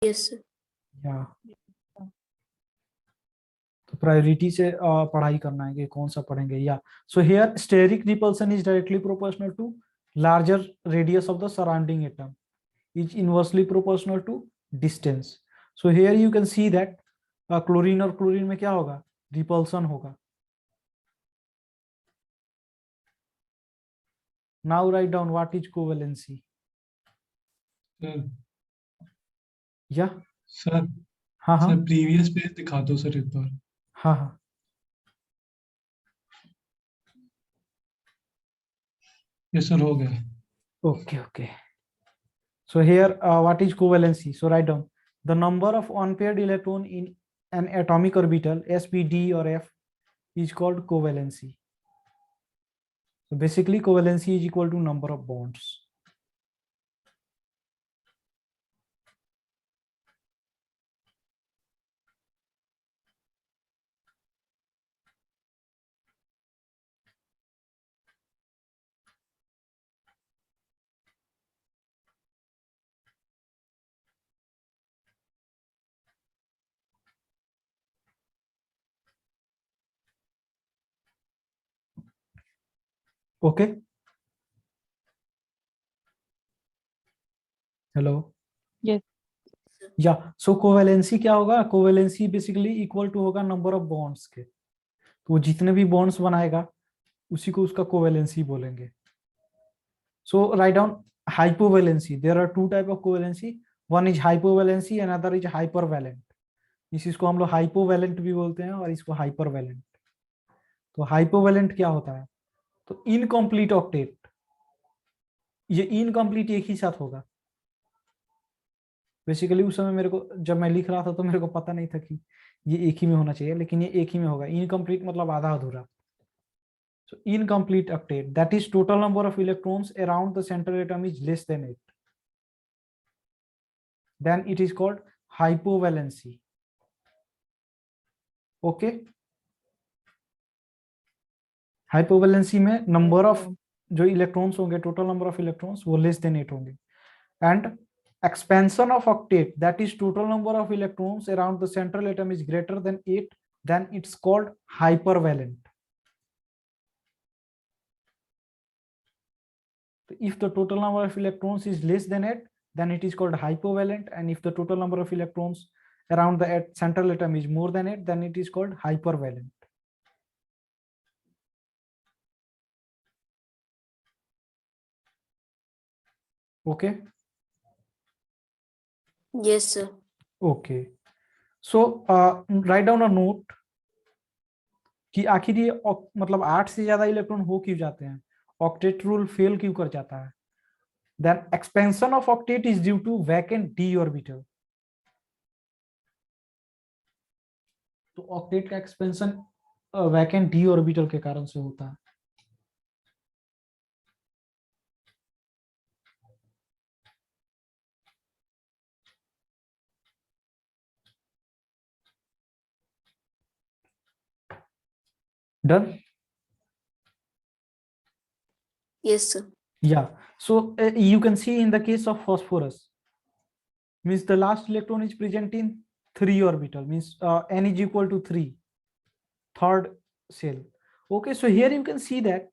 Yes, sir. या तो priority से पढ़ाई करना है कि कौन सा पढ़ेंगे। या so here steric repulsion is directly proportional to larger radius of the surrounding atom, is inversely proportional to distance. So here you can see that chlorine और क्लोरीन में क्या होगा, रिपल्सन होगा। Now write down what is covalency. Sir या sir हाँ हाँ sir previous page दिखा दो सर एक बार। हाँ हाँ ये सर हो गया। okay okay. So here what is covalency? So write down the number of unpaired electron in an atomic orbital s, p, d or f is called covalency. So basically covalency is equal to number of bonds. Okay, hello. Yes. या सो covalency क्या होगा, covalency basically equal to होगा number of bonds के। तो वो जितने भी bonds बनाएगा उसी को उसका कोवेलेंसी बोलेंगे। So write down hypovalency, there are two type of covalency, one is hypovalency and other is hypervalent. इसको हम लोग हाइपोवैलेंट भी बोलते हैं और इसको हाइपरवैलेंट। तो हाइपोवैलेंट क्या होता है, तो इनकम्प्लीट ऑक्टेट, ये इनकम्प्लीट एक ही साथ होगा। बेसिकली उस समय मेरे को जब मैं लिख रहा था तो मेरे को पता नहीं था कि ये एक ही में होना चाहिए, लेकिन ये एक ही में होगा। इनकम्प्लीट मतलब आधा अधूरा। So incomplete octet, that is total number of electrons around the central atom is less than 8. Then it is called hypovalency. Okay. Hypovalency में number of जो इलेक्ट्रॉन्स होंगे, टोटल नंबर ऑफ इलेक्ट्रॉन्स वो less than 8 होंगे। And expansion of octet, that is total number of electrons around the central atom is greater than 8, then it's called hypervalent. If the total number of electrons is less than 8, then it is called hypovalent, and if the total number of electrons around the central atom is more than 8, then it is called hypervalent. Okay. Yes, sir. Okay. So write down a note कि आखिर ये मतलब 8 से ज्यादा electron हो क्यों जाते हैं, ऑक्टेट रूल फेल क्यों कर जाता है। Then expansion of octet is due to vacant d orbital. तो ऑक्टेट का एक्सपेंशन वैकेंट डी ऑर्बिटल के कारण से होता है। Done? Yes, sir. Yeah. So you can see in the case of phosphorus, means the last electron is present in 3 orbital, means n is equal to 3, third cell. Okay, so here you can see that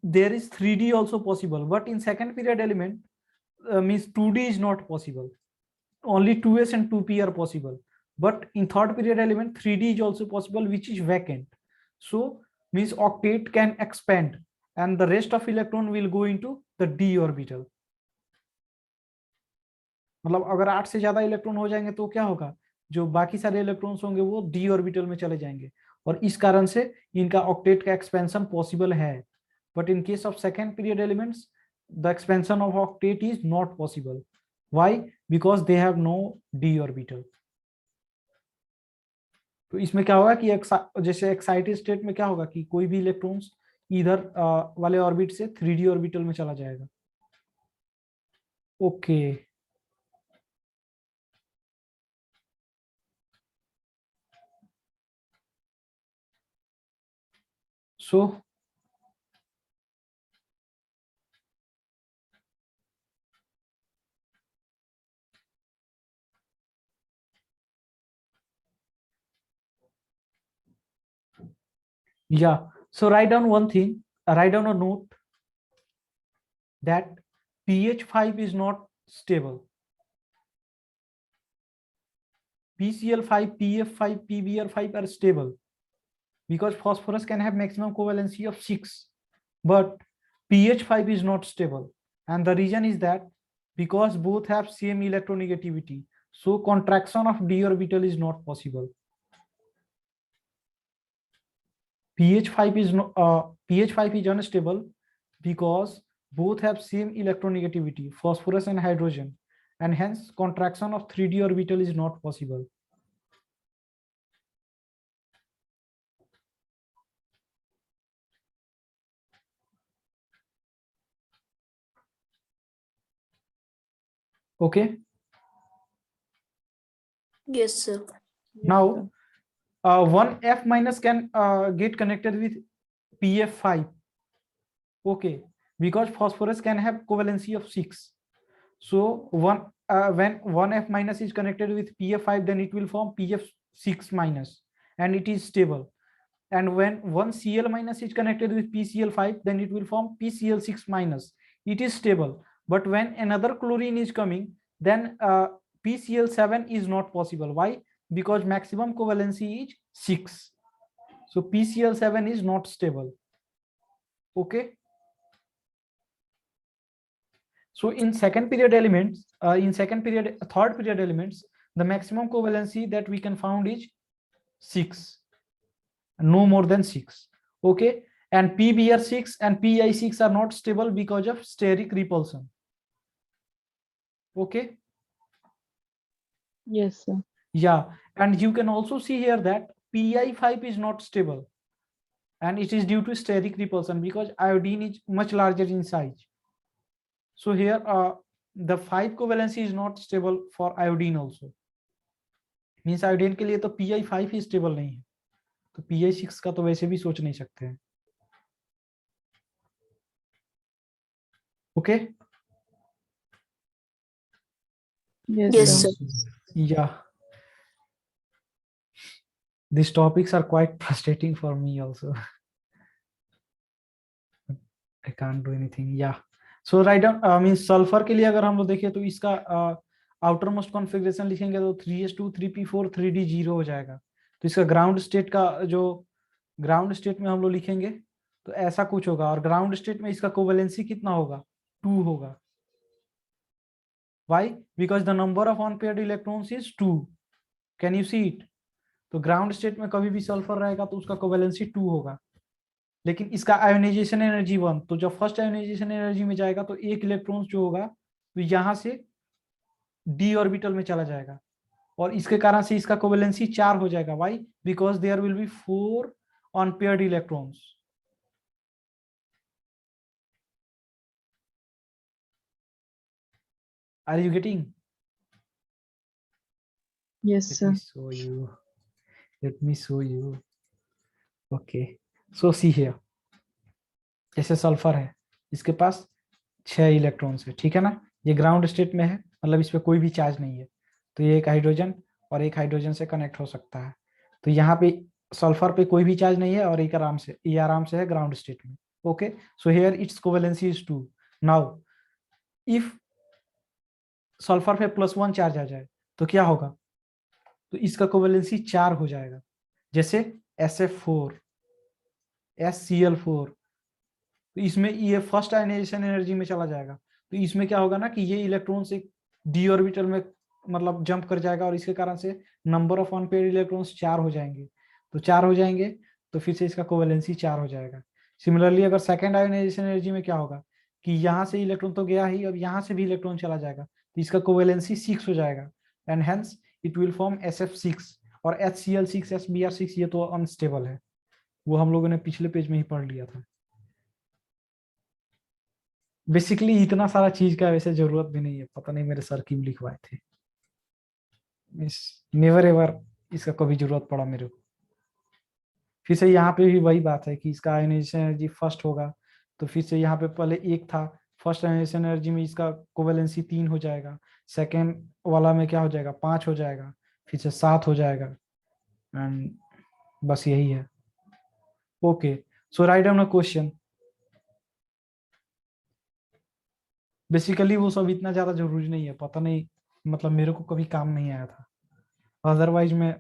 there is 3D also possible, but in second period element means 2D is not possible. Only 2s and 2p are possible. But in third period element 3D is also possible, which is vacant. So means octet can expand and the rest of electron will go into the d orbital. मतलब अगर 8 से ज्यादा electron हो जाएंगे तो क्या होगा, जो बाकी सारे इलेक्ट्रॉन्स होंगे वो डी ऑर्बिटल में चले जाएंगे, और इस कारण से इनका ऑक्टेट का एक्सपेंशन पॉसिबल है। But in case of second period elements the expansion of octet is not possible. Why? Because they have no d orbital. तो इसमें क्या होगा कि जैसे एक्साइटेड स्टेट में क्या होगा कि कोई भी इलेक्ट्रॉन्स इधर वाले ऑर्बिट से 3D ऑर्बिटल में चला जाएगा। Okay so Yeah, so write down one thing, write down a note that pH5 is not stable. PCl5, PF5, PBr5 are stable because phosphorus can have maximum covalency of 6, but pH5 is not stable. And the reason is that because both have same electronegativity, so contraction of d orbital is not possible. pH5 is pH5 is unstable because both have same electronegativity, phosphorus and hydrogen, and hence contraction of 3d orbital is not possible. Okay. Yes, sir. Now, 1F minus can get connected with PF5. Okay, because phosphorus can have covalency of 6. So when 1F minus is connected with PF5, then it will form PF6 minus, and it is stable. And when one Cl minus is connected with PCl5, then it will form PCl6 minus. It is stable. But when another chlorine is coming, then PCl7 is not possible. Why? Because maximum covalency is 6. So PCl7 is not stable. Okay. So in second period elements, third period elements, the maximum covalency that we can found is 6, no more than 6. Okay, and PBr6 and Pi6 are not stable because of steric repulsion. Okay. Yes, sir. Yeah, and you can also see here that Pi5 is not stable, and it is due to steric repulsion because iodine is much larger in size. So here the 5 covalency is not stable for iodine also. Means iodine के लिए तो Pi5 ही stable नहीं है, तो Pi6 का तो वैसे भी सोच नहीं सकते हैं. Okay. Yes, Yes, sir. sir. Yeah, these topics are quite frustrating for me also. I can't do anything. Yeah, so write down means sulphur के लिए अगर हम लोग देखें तो इसका आउटर मोस्ट कॉन्फ़िगरेशन लिखेंगे तो 3s2 3p4 3d0 हो जाएगा. तो इसका ग्राउंड स्टेट का जो ग्राउंड स्टेट में हम लोग लिखेंगे तो ऐसा कुछ होगा, और ग्राउंड स्टेट में इसका कोवेलेंसी कितना होगा, 2 होगा. Why? Because the number of unpaired electrons is 2. Can you see it? तो ग्राउंड स्टेट में कभी भी सल्फर रहेगा तो उसका कोवेलेंसी 2 होगा. लेकिन इसका आयोनाइजेशन एनर्जी 1, तो जब फर्स्ट आयोनाइजेशन एनर्जी में जाएगा तो एक इलेक्ट्रॉन जो होगा तो यहां से डी ऑर्बिटल में चला जाएगा, और इसके कारण से इसका कोवेलेंसी 4 हो जाएगा. Why? Because there will be 4 unpaired electrons. Are you getting? Yes, Let sir. me show you. Let me show you. Okay. So see here. जैसे सल्फर है, इसके पास 6 इलेक्ट्रॉन्स है, ठीक है ना. ये ग्राउंड स्टेट में है, मतलब इस पे कोई भी चार्ज नहीं है, तो ये एक हाइड्रोजन और एक हाइड्रोजन से कनेक्ट हो सकता है. तो यहाँ पे सल्फर पे कोई भी चार्ज नहीं है और एक आराम से है ग्राउंड स्टेट में. Okay, so here it's covalency is 2. Now if sulphur पे +1 चार्ज आ जाए तो क्या होगा, तो इसका कोवेलेंसी 4 हो जाएगा. जैसे SF4 SCl4, तो इसमें ये फर्स्ट आयनाइजेशन एनर्जी में चला जाएगा, तो इसमें क्या होगा ना कि ये इलेक्ट्रॉन से डी ऑर्बिटल में मतलब जंप कर जाएगा, और इसके कारण से नंबर ऑफ अनपेयर्ड इलेक्ट्रॉन्स 4 हो जाएंगे. तो 4 हो जाएंगे तो फिर से इसका कोवेलेंसी 4 हो जाएगा. सिमिलरली अगर सेकंड आयनाइजेशन एनर्जी में क्या होगा कि यहाँ से इलेक्ट्रॉन तो गया ही, अब यहाँ से भी इलेक्ट्रॉन चला जाएगा, तो इसका कोवेलेंसी 6 हो जाएगा, and hence it will form SF6. और HCl6 SBr6 ये तो अनस्टेबल है, वो हम लोगों ने पिछले पेज में ही पढ़ लिया था. बेसिकली इतना सारा चीज का वैसे जरूरत भी नहीं है, पता नहीं मेरे सर क्यों लिखवाए थे. नेवर एवर इसका कभी जरूरत पड़ा मेरे को. फिर से यहाँ पे भी वही बात है कि इसका आयोनाइजेशन एनर्जी फर्स्ट होगा, तो फिर से यहाँ पे पहले 1 था, फर्स्ट आयोनाइजेशन एनर्जी में इसका कोवेलेंसी 3 हो जाएगा, सेकेंड वाला में क्या हो जाएगा 5 हो जाएगा, फिर से 7 हो जाएगा, एंड बस यही है. Okay, so write down a question. Basically वो सब इतना ज्यादा जरूरी नहीं है, पता नहीं, मतलब मेरे को कभी काम नहीं आया था, अदरवाइज मैं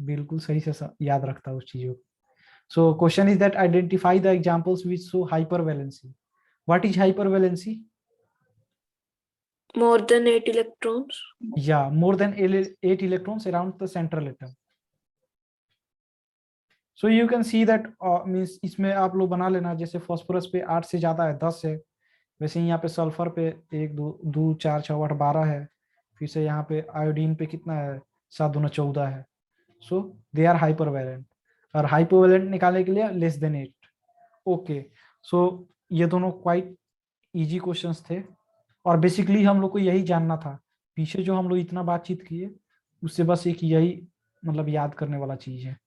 बिल्कुल सही से याद रखता उस चीजों को. So question is that identify the examples which show hypervalency. What is hypervalency? More than 8 electrons. Yeah, more than 8 electrons around the central atom. So you can see that means इसमें आप लोग बना लेना, जैसे फास्फोरस पे 8 से ज्यादा है, 10 है, वैसे ही यहाँ पे सल्फर पे 1 2 2 4 6 8 12 है, फिर से यहाँ पे आयोडीन पे कितना है, 7 2 14 है. सो दे आर हाइपरवैलेंट, और हाइपोवैलेंट निकालने के लिए लेस देन 8. ओके, सो ये दोनों क्वाइट इजी क्वेश्चंस थे, और बेसिकली हम लोग को यही जानना था. पीछे जो हम लोग इतना बातचीत किए उससे बस एक यही मतलब याद करने वाला चीज है.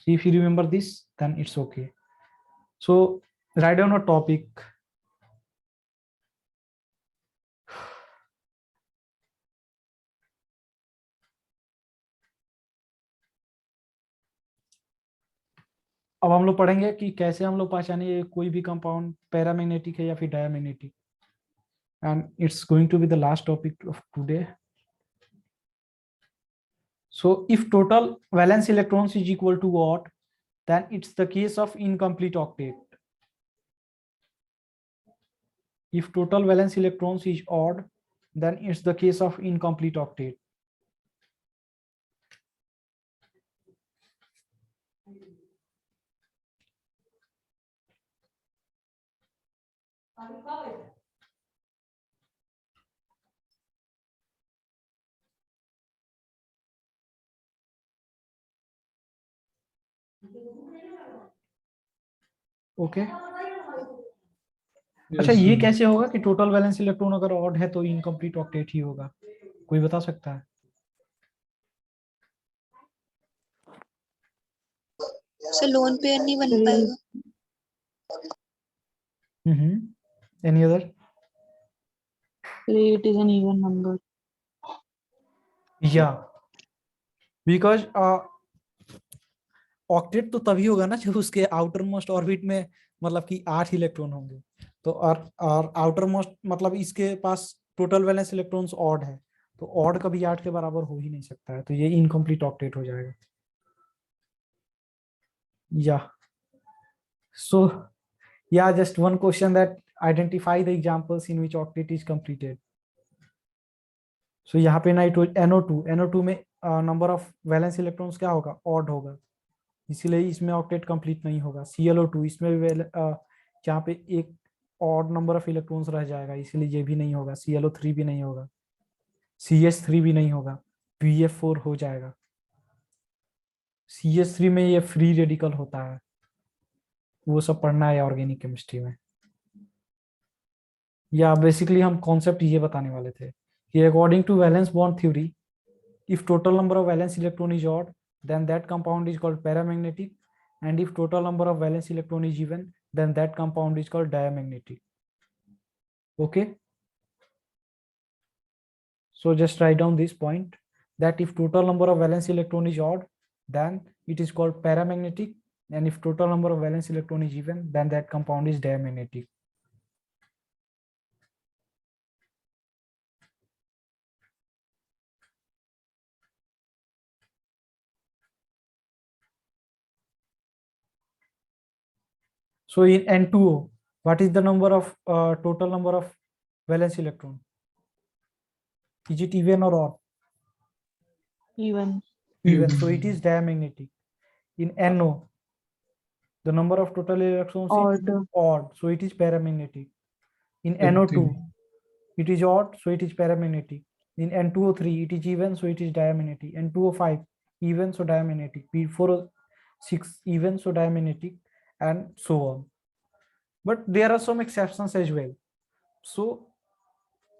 If you remember this then it's okay. So write down a topic. अब हम लोग पढ़ेंगे कि कैसे हम लोग पहचाने कोई भी कंपाउंड पैरामैग्नेटिक है या फिर diamagnetic, and it's going to be the last topic of today. So if total valence electrons is equal to odd, then it's the case of incomplete octet. If total valence electrons is odd, then it's the case of incomplete octet. Okay अच्छा, Yes, ये sir. कैसे होगा कि total valence electron अगर odd है तो incomplete octet ही होगा? कोई बता सकता है? सर लोन पेयर नहीं बन Sir, पाएगा. Any other? it is an even number. या बिकॉज ऑक्टेट तो तभी होगा ना जब उसके आउटर मोस्ट ऑर्बिट में मतलब कि 8 इलेक्ट्रॉन होंगे. तो और आउटर मोस्ट मतलब इसके पास टोटल वैलेंस इलेक्ट्रॉन्स ऑड है, तो ऑड कभी 8 के बराबर हो ही नहीं सकता है, तो ये इनकम्प्लीट ऑक्टेट हो जाएगा. या सो या just one question that identify the examples in which octet is completed. So यहाँ पे NO2 में नंबर ऑफ वैलेंस इलेक्ट्रॉन्स क्या होगा? ऑड होगा, इसीलिए इसमें ऑक्टेट कंप्लीट नहीं होगा. ClO2 इसमें जहाँ पे एक ऑड नंबर ऑफ इलेक्ट्रॉन्स रह जाएगा, इसीलिए ये भी नहीं होगा. ClO3 भी नहीं होगा, CH3 भी नहीं होगा, BF4 हो जाएगा. CH3 में ये फ्री रेडिकल होता है, वो सब पढ़ना है ऑर्गेनिक केमिस्ट्री में. या बेसिकली हम कॉन्सेप्ट ये बताने वाले थे कि according to valence bond theory, if total number of valence electron is odd, then that compound is called paramagnetic, and if total number of valence electron is even, then that compound is called diamagnetic. Okay, so just write down this point, that if total number of valence electron is odd, then it is called paramagnetic, and if total number of valence electron is even, then that compound is diamagnetic. So in N2O, what is the number of total number of valence electron? Is it even or odd? Even. Even. So it is diamagnetic. In NO, the number of total electrons is Odd. odd, so it is paramagnetic. In Same NO2, thing. it is odd, so it is paramagnetic. In N2O3, it is even, so it is diamagnetic. N2O5, even, so diamagnetic. P4O6, even, so diamagnetic, and so on. But there are some exceptions as well. So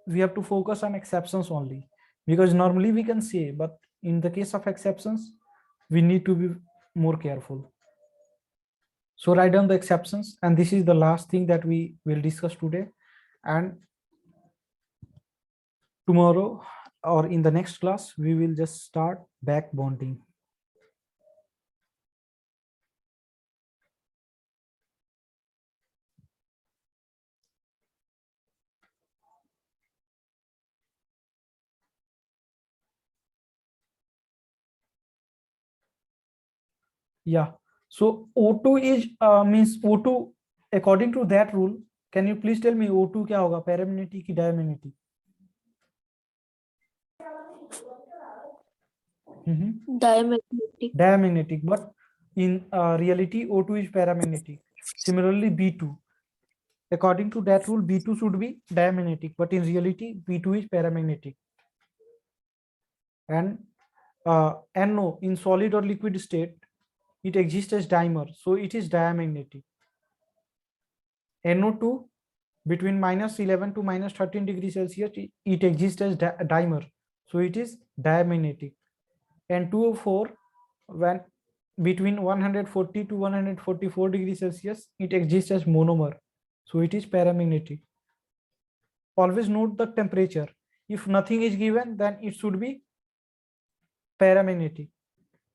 we have to focus on exceptions only, because normally we can say, but in the case of exceptions, we need to be more careful. So write down the exceptions, and this is the last thing that we will discuss today. And tomorrow or in the next class, we will just start back bonding. Yeah. So O2 is means O2 according to that rule. Can you please tell me O2 क्या होगा, paramagnetic की diamagnetic? Diamagnetic. Diamagnetic, but in reality O2 is paramagnetic. Similarly B2, according to that rule B2 should be diamagnetic, but in reality B2 is paramagnetic. And NO in solid or liquid state it exists as dimer, so it is diamagnetic. NO2 between -11 to -13 degrees Celsius it exists as dimer, so it is diamagnetic. And 2O4 when between 140 to 144 degrees Celsius it exists as monomer, so it is paramagnetic. Always note the temperature. If nothing is given then it should be paramagnetic,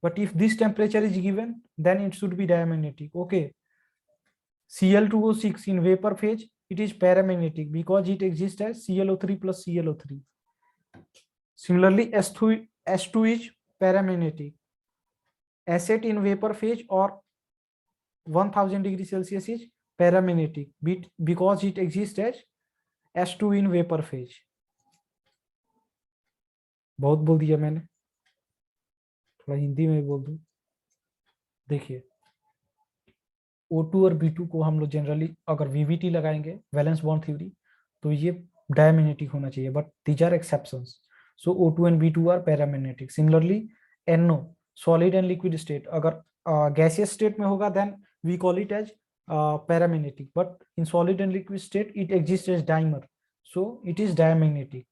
but if this temperature is given then it should be diamagnetic. Okay, Cl2O6 in vapor phase it is paramagnetic because it exists as ClO3 plus ClO3. Similarly S2 is paramagnetic. Acid in vapor phase or 1000 degrees Celsius is paramagnetic because it exists as S2 in vapor phase. बहुत बोल दिया मैंने, थोड़ा हिंदी में बोल दूं. देखिए O2 और B2 को हम लोग जनरली अगर VVT लगाएंगे, वैलेंस बॉन्ड थ्योरी, तो ये डायमैग्नेटिक होना चाहिए, but these are exceptions. So O2 and B2 are paramagnetic. Similarly NO solid and liquid state, अगर गैसियस स्टेट में होगा then we call it as paramagnetic, but in solid and liquid state it exist as dimer, so it is diamagnetic.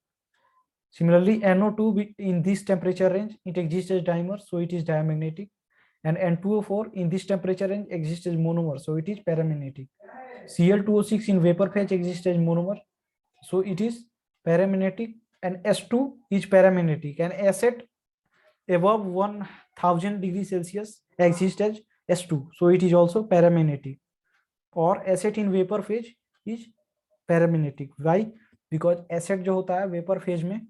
Similarly NO2 in this temperature range it exists as dimer, so it is diamagnetic. And N2O4 in this temperature range exists as monomer, so it is paramagnetic. Cl2O6 in vapor phase exists as monomer, so it is paramagnetic. And S2 is paramagnetic, and acid above 1000 degrees Celsius exists as S2, so it is also paramagnetic. Or acid in vapor phase is paramagnetic. Why? Because acid जो होता है vapour phase में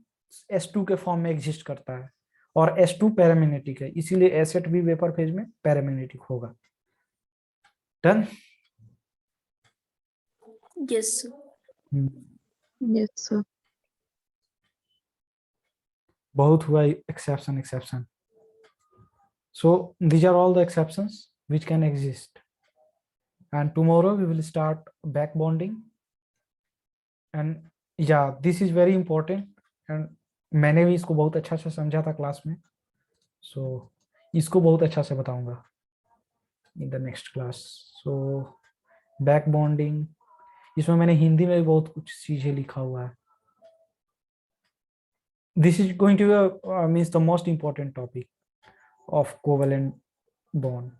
S2 के form में exist करता है और S2 paramagnetic है, इसीलिए एसिड भी वेपर फेज में पैरामैग्नेटिक होगा. Done? Yes, sir. Yes, sir. बहुत हुआ exception. So these are all the exceptions which can exist. And tomorrow we will start back bonding. And yeah, this is very important. And मैंने भी इसको बहुत अच्छा से समझा था क्लास में, so इसको बहुत अच्छा से बताऊंगा in the next class. So back bonding, इसमें मैंने हिंदी में भी बहुत कुछ चीजें लिखा हुआ है. This is going to be means the most important topic of covalent bond.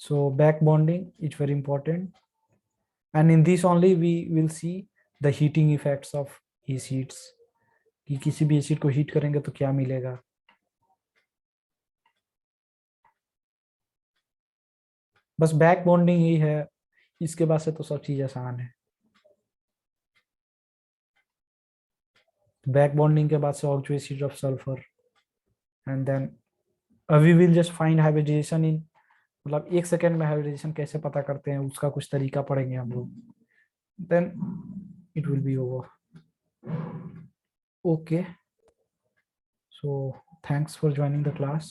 So back bonding is very important, and in this only we will see the heating effects of acids, कि किसी भी acid को heat करेंगे तो क्या मिलेगा. बस back bonding ही है, इसके बाद से तो सब चीज आसान है. बैक बॉन्डिंग के बाद से oxo acid of sulphur, and then we will just find hybridisation in, मतलब 1 सेकेंड में हाइब्रिडाइजेशन कैसे पता करते हैं उसका कुछ तरीका पढ़ेंगे हम लोग. Then it will be over. Okay, so thanks for joining the class.